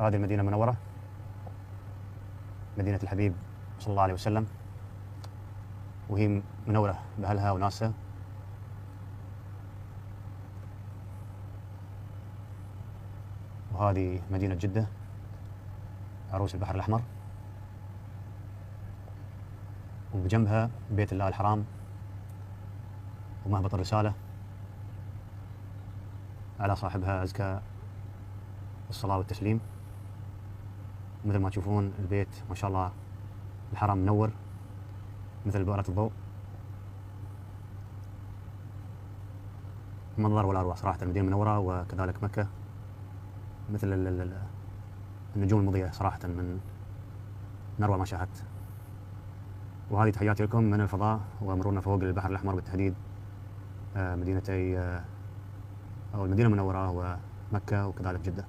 هذه المدينة المنورة، مدينة الحبيب صلى الله عليه وسلم، وهي منورة بأهلها وناسها. وهذه مدينة جدة، عروس البحر الأحمر، وبجنبها بيت الله الحرام ومهبط الرسالة، على صاحبها أزكى الصلاة والتسليم. مثل ما تشوفون البيت ما شاء الله الحرام منور مثل بؤرة الضوء. منظر ولا أروع صراحة المدينة المنورة، وكذلك مكة مثل النجوم المضيئة صراحة، من أروع ما شاهدت. وهذه تحياتي لكم من الفضاء ومرورنا فوق البحر الأحمر، بالتحديد مدينتي أو المدينة المنورة ومكة وكذلك جدة.